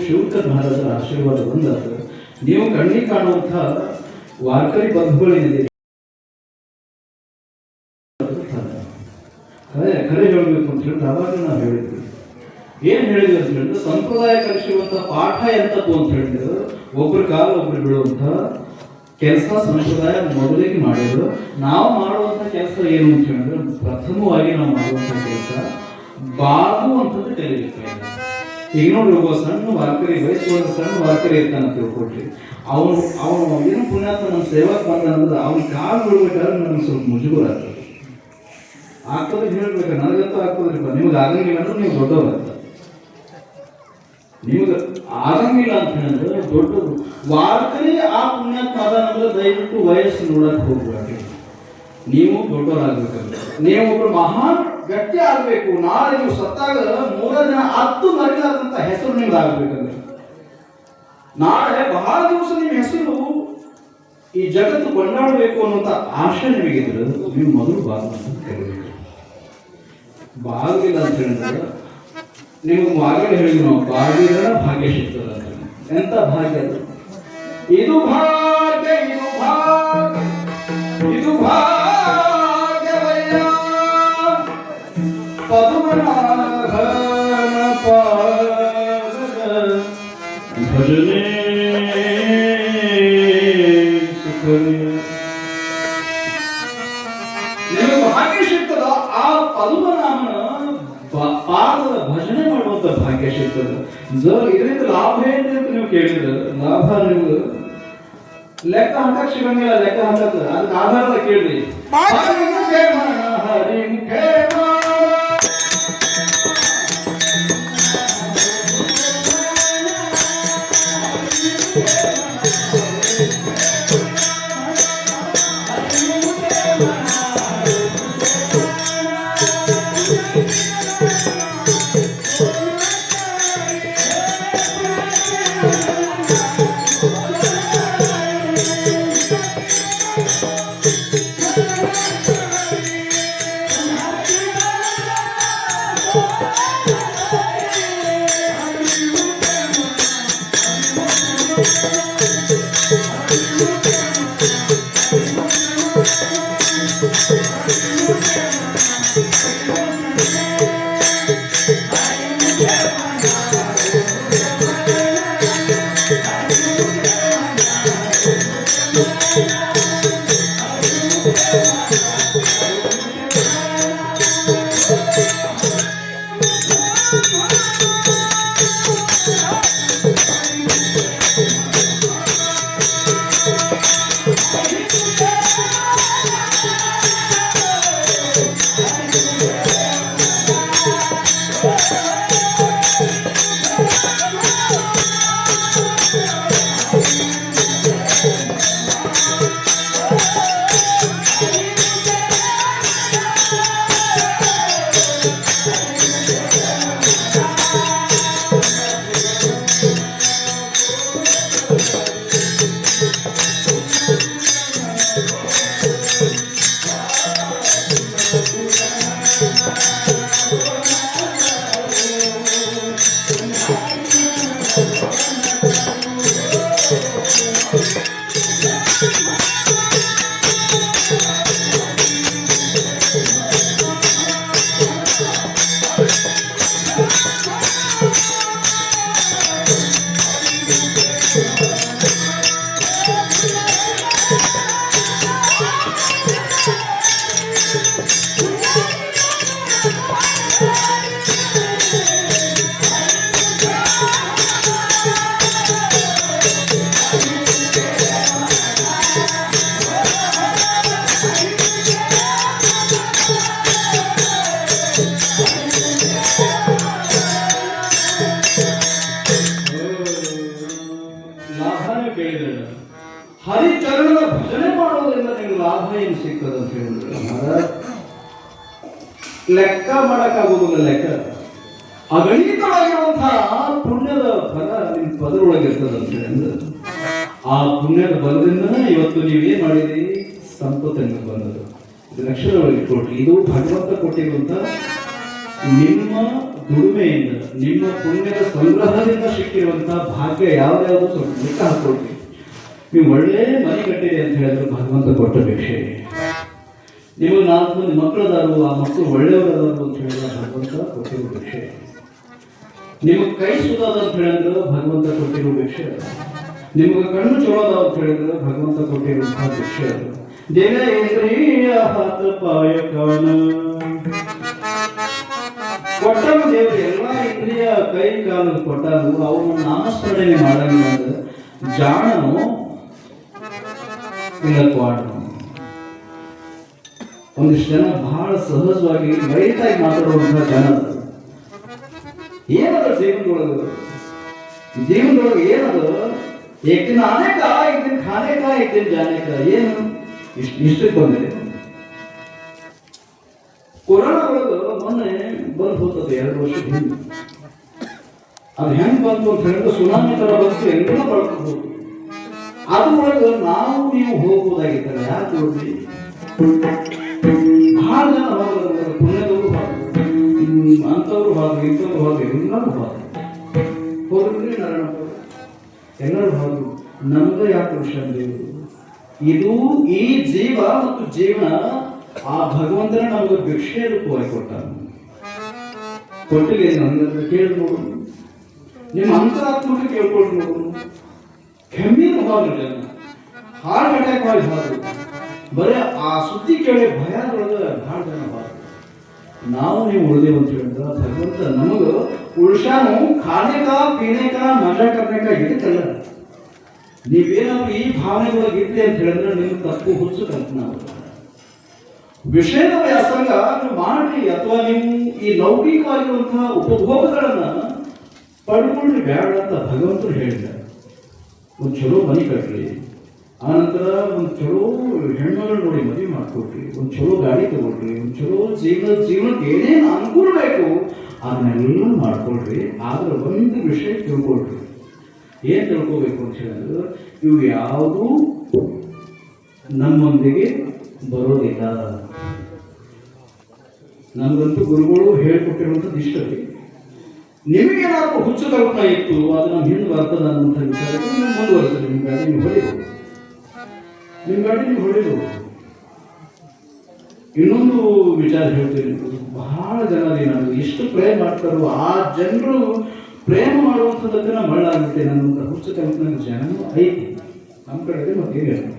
ಶಿವಕರ್ ಮಹಾರಾಜರ ಆಶೀರ್ವಾದ ಬಂದಾದ ನೀವು ಕಣ್ಣಿಗೆ ಕಾಣುವಂಥ ವಾರ್ಕರಿ ಬಂಧುಗಳೇನಿದೆ ಕರೆ ಹೇಳಬೇಕು ಅಂತ ಹೇಳಿದ್ರೆ ಅವಾಗ ನಾವು ಹೇಳಿದ್ವಿ. ಏನ್ ಹೇಳಿದ್ವಿ ಅಂತ ಹೇಳಿದ್ರೆ ಸಂಪ್ರದಾಯ ಕಲಿಸುವಂತ ಪಾಠ ಎಂತದ್ದು ಅಂತ ಹೇಳಿದ್ರೆ ಒಬ್ರ ಕಾಲ ಒಬ್ರು ಬಿಡುವಂತ ಕೆಲಸ ಸಂಪ್ರದಾಯ ಮೊದಲಿಗೆ ಮಾಡಿದ್ರು. ನಾವು ಮಾಡುವಂತ ಕೆಲಸ ಏನು ಅಂತ ಹೇಳಿದ್ರೆ ಪ್ರಥಮವಾಗಿ ನಾವು ಮಾಡುವಂತ ಕೆಲಸ ಬಾಗುವಂಥದ್ದು ಕಲಿಬೇಕಾಗಿದೆ. ಈಗ ನೋಡ್ರಿ ಒಬ್ಬ ಸಣ್ಣ ವಾರ್ಕರಿ ವಯಸ್ಸು ಸಣ್ಣ ವಾರ್ಕರಿ ಇರ್ತಾನ ತಿಳ್ಕೊಟ್ರಿ, ಅವನು ಏನು ಪುಣ್ಯಾತ್ಮ ನಮ್ಮ ಸೇವಕ್ ಬಂದ್ರೆ ಅವ್ನ ಕಾಲು ಬಿಡ್ಬೇಕಾದ್ರೆ ನಮ್ಗೆ ಸ್ವಲ್ಪ ಮುಜುಗರ ಆಗ್ತದೆ ಹೇಳ್ಬೇಕು. ನನಗಂತೂ ಆಗ್ತದ್ರಿಪ್ಪ, ನಿಮ್ಗೆ ಆಗಂಗಿಲ್ಲ ಅಂದ್ರೆ ನೀವು ದೊಡ್ಡವರಂತ. ನಿಮ್ಗೆ ಆಗಂಗಿಲ್ಲ ಅಂತ ಹೇಳಿದ್ರೆ ದೊಡ್ಡದು ವಾರ್ಕರಿ ಆ ಪುಣ್ಯಾತ್ಮ ಅದ ದಯವಿಟ್ಟು ವಯಸ್ಸು ನೋಡಕ್ ಹೋಗ್ಬೇಡಿ. ನೀವು ದೊಡ್ಡವರಾಗ್ಬೇಕಂದ್ರೆ ನೀವು ಒಬ್ರು ಮಹಾನ್ ಗಟ್ಟಿ ಆಗ್ಬೇಕು. ನಾಳೆ ನೀವು ಸತ್ತಾಗ 3 ದಿನ 10 ಮರಿಲಾದಂತ ಹೆಸರು ನಿಮ್ಗೆ ಆಗ್ಬೇಕಂದ್ರೆ ನಾಳೆ ಬಹಳ ದಿವಸ ನಿಮ್ಮ ಹೆಸರು ಈ ಜಗತ್ತು ಕೊಂಡಾಡಬೇಕು ಅನ್ನುವಂತ ಆಶೆ ನಿಮಗಿದ್ರೆ ನೀವು ಮೊದಲು ಬಾಗಬೇಕು. ಬಾಗಿಲ್ಲ ಅಂತ ಹೇಳಿದ್ರೆ ನಿಮ್ಗೆ ಆಗಲೇ ಹೇಳಿದ್ವಿ ನಾವು, ಬಾಗಿಲ ಭಾಗ್ಯ ಸಿಗ್ತದ ಅಂತ. ಎಂತ ಭಾಗ್ಯ ಅದು? ಇದು ಭಾಗ್ಯ, ಇದು ಭಾಗ್ಯ, ಇದು ಭಾಗ್ಯವಯ್ಯ ಪದ್ಮನಾಭನ ಪಾದದ ಭಜನೆ ಸುಖನೇ. ನಿಮಗೆ ಭಾಗ್ಯ ಸಿಗ್ತದ ಆ ಪದ್ಮನಾಭನ ಪಾದದ ಭಜನೆ ಮಾಡುವಂತ ಭಾಗ್ಯ ಸಿಗ್ತದೆ. ಇದರಿಂದ ಲಾಭ ಏನಿದೆ ಅಂತ ನೀವು ಕೇಳಿದ್ರೆ ಲಾಭ ನಿಮ್ಗೆ ಲೆಕ್ಕ ಹಾಕಕ್ ಸಿಗಂಗಿಲ್ಲ. ಲೆಕ್ಕ ಹಾಕಕ್ ಅದಕ್ಕೆ ಆಧಾರದ ಕೇಳ್ರಿ. ಹರಿಚರಣದ ಭಜನೆ ಮಾಡೋದ್ರಿಂದ ನಿಮ್ಗೆ ಲಾಭ ಏನು ಸಿಗ್ತದೆ ಅಂತ ಹೇಳಿದ್ರೆ ಲೆಕ್ಕ ಮಾಡಕ್ಕಾಗೋದಿಲ್ಲ. ಲೆಕ್ಕ ಅಗಣಿತವಾಗಿರುವಂತಹ ಪುಣ್ಯದ ಫಲ ನಿಮ್ ಪದರೊಳಗಿರ್ತದೆ ಅಂತ ಹೇಳಿದ್ರೆ ಆ ಪುಣ್ಯದ ಬಲದಿಂದನೇ ಇವತ್ತು ನೀವೇನ್ ಮಾಡಿದ್ರಿ, ಸಂಪತ್ತು ನಿಮಗೆ ಬಂದದ್ದು. ಇದು ಅಕ್ಷರವಾಗಿ ಕೊಟ್ರಿ. ಇದು ಭಗವಂತ ಕೊಟ್ಟಿರುವಂತ ನಿಮ್ಮ ದುಡಿಮೆಯಿಂದ ನಿಮ್ಮ ಪುಣ್ಯದ ಸಂಗ್ರಹದಿಂದ ಸಿಕ್ಕಿರುವಂತಹ ಭಾಗ್ಯ ಯಾವ್ದಾದ್ರು ಸ್ವಲ್ಪ ಲೆಕ್ಕ ಹಾಕೊಳ್ತೀವಿ. ನೀವು ಒಳ್ಳೆ ಮನೆ ಕಟ್ಟಿದೆ ಅಂತ ಹೇಳಿದ್ರೆ ಭಗವಂತ ಕೊಟ್ಟ ಭಿಕ್ಷೆ. ನಿಮಗೆ 4 ಮಂದಿ ಮಕ್ಕಳದಾರು, ಆ ಮಕ್ಕಳು ಒಳ್ಳೆಯವರದಾರು ಅಂತ ಹೇಳಿದ್ರೆ ಭಗವಂತ ಕೊಟ್ಟಿರೋ ಭಿಕ್ಷೆ. ನಿಮಗೆ ಕೈ ಸುಧಾದ ಅಂತ ಹೇಳಿದ್ರೆ ಭಗವಂತ ಕೊಟ್ಟಿರೋ ಭಿಕ್ಷೆ. ನಿಮಗೆ ಕಣ್ಣು ಚೋಳದ ಅಂತ ಹೇಳಿದ್ರೆ ಭಗವಂತ ಕೊಟ್ಟಿರುವಂತಹ ಭಿಕ್ಷೆ. ದೇವೇಂದ್ರಿಯ ಹಾತ ಪಾಯಕನ ಕೊಟ್ಟನು ದೇವರು ಎಲ್ಲ ಇಂದ್ರಿಯ ಕೈ ಕಾಲು ಕೊಟ್ಟನು. ಅವನು ನಾಮಸ್ಮರಣೆ ಮಾಡಂಗಿಲ್ಲ ಅಂದ್ರೆ ಜಾಣನು ಇಲ್ಲ ಕ್ವಾಡನು. ಒಂದಿಷ್ಟು ಜನ ಬಹಳ ಸಹಜವಾಗಿ ಲೈಟಾಗಿ ಮಾತಾಡುವಂತಹ ಜನ ಏನದ ಜೀವನದೊಳಗೆ ಏನದು ಏಕ್ ದಿನ ಅನೇಕ ಏಕ್ ದಿನ ಖಾನೇಕ ಏಕ್ ದಿನ ಜಾನೇಕ ಏನು ಇಷ್ಟಕ್ಕೆ ಬಂದಿದೆ. ಕೊರೋನಾ ಒಳಗೆ ಮೊನ್ನೆ ಬಂದು ಹೋಗ್ತದೆ 2 ವರ್ಷದ ಹಿಂದೆ. ಅದು ಹೆಂಗ್ ಬಂತು ಅಂತ ಹೇಳಿದ್ರೆ ಸುನಾಮಿ ತರ ಬಂತು, ಎಲ್ಲ ಬಳಕಬಹುದು. ಅದ್ರೊಳಗೆ ನಾವು ನೀವು ಹೋಗ್ಬೋದಾಗಿತ್ತಲ್ಲ, ಯಾಕೆ ಹೋಗ್ಲಿ? ಬಹಳ ಜನ ಹೋಗೋದು, ಪುಣ್ಯದವರು ಹೋದ್ರು, ಅಂಥವ್ರು ಹೋದ್ರು, ಇಂಥವ್ರು ಹೋದ್ರು, ಎಲ್ಲರೂ ಹೋದ್ರು. ಹೋದ್ರಿ ನಾರಾಯಣಪ್ಪ ಎಲ್ಲರೂ ಹೋದ್ರು. ನಮ್ಗೆ ಯಾಕೆ ವಿಷಯ ದೇವರು ಇದು ಈ ಜೀವ ಮತ್ತು ಜೀವನ ಆ ಭಗವಂತನ ನಮಗೆ ಭಿಕ್ಷೆ ರೂಪವಾಗಿ ಕೊಟ್ಟ. ಕೊಟ್ಟಿಗೆ ನನ್ನ ಕೇಳಿ ನೋಡು, ನಿಮ್ಮ ಅಂತರಾತ್ಮಕ್ಕೆ ಕೇಳ್ಕೊಂಡು ನೋಡು. ಕೆಮ್ಮಿನ ಹೋದ್ರು ಜನ, ಹಾರ್ಟ್ ಅಟ್ಯಾಕ್ ಆಗಿ ಹೋದ್ರು. ಬರೀ ಆ ಸುದ್ದಿ ಕೇಳಿ ಭಯದೊಳಗೆ ಬಹಳ ಜನ ಹೋದ್ರು. ನಾವು ನೀವು ಉಳಿದೇವು ಅಂತ ಹೇಳಿದ್ರೆ ಭಗವಂತ ನಮಗ ಉಳ್ಸಾನು ಖಾನೇಕ ಪೀನೇಕ ಮಜಾ ಕರ್ನೇಕ ಇದಕ್ಕಲ್ಲ. ನೀವೇನಾದ್ರು ಈ ಭಾವನೆಗಳಿಗೆ ಇರ್ಲಿ ಅಂತ ಹೇಳಿದ್ರೆ ನಿಮ್ಗೆ ತಪ್ಪು ಹುಚ್ಚು ಕಲ್ಪನಾ. ವಿಷಯದ ವ್ಯಾಸಂಗ ನೀವು ಮಾಡಿ ಅಥವಾ ನೀವು ಈ ಲೌಕಿಕವಾಗಿರುವಂತಹ ಉಪಭೋಗಗಳನ್ನ ಪಡ್ಕೊಂಡ್ರೆ ಬೇಡ ಅಂತ ಭಗವಂತರು ಹೇಳಿದ್ದಾರೆ. ಒಂದು ಚಲೋ ಮನೆ ಕಟ್ರಿ, ಆನಂತರ ಒಂದು ಚಲೋ ಹೆಣ್ಮಗಳು ನೋಡಿ ಮದುವೆ ಮಾಡ್ಕೊಡ್ರಿ, ಒಂದು ಚಲೋ ಗಾಡಿ ತಗೊಳ್ರಿ, ಒಂದು ಚಲೋ ಜೀವನಕ್ಕೆ ಏನೇನು ಅನುಕೂಲ ಬೇಕು ಅದನ್ನೆಲ್ಲ ಮಾಡ್ಕೊಳ್ರಿ. ಆದ್ರೆ ಒಂದು ವಿಷಯ ತಿಳ್ಕೊಳ್ರಿ. ಏನ್ ತಿಳ್ಕೋಬೇಕು ಅಂತ ಹೇಳಿದ್ರೆ ಇವು ಯಾವುದೂ ನಮ್ಮೊಂದಿಗೆ ಬರೋದಿಲ್ಲ. ನಮಗಂತೂ ಗುರುಗಳು ಹೇಳ್ಕೊಟ್ಟಿರುವಂಥದ್ದು ಇಷ್ಟೇ. ನಿಮಗೇನಾದ್ರೂ ಹುಚ್ಚು ಕಲ್ಪನೆ ಇತ್ತು ಅದು ನಮ್ಮ ಹಿಂದೆ ಬರ್ತದ ಅನ್ನುವಂಥ ವಿಚಾರಕ್ಕೆ ನೀವು ಮುಂದುವರಿಸಲಿ. ನಿಮ್ಮ ಗಾಡಿ ನೀವು ಹೊಡಿಬೋದು, ನಿಮ್ಮ ಗಾಡಿ ನೀವು ಹೊಡಿಬೋದು. ಇನ್ನೊಂದು ವಿಚಾರ ಹೇಳ್ತೀನಿ. ಬಹಳ ಜನ ನಾನು ಎಷ್ಟು ಪ್ರೇಮ ಮಾಡ್ತಾರೋ ಆ ಜನರು ಪ್ರೇಮ ಮಾಡುವಂಥದ್ದಕ್ಕೆ ನಾ ಮಳ್ಳಾಗ್ಬಿಟ್ಟೆ ಅನ್ನುವಂಥ ಹುಚ್ಚು ಕಲ್ಪನೆ ಜನನೂ ಐತಿ ನಮ್ಮ ಕಡೆ. ಮತ್ತೇನು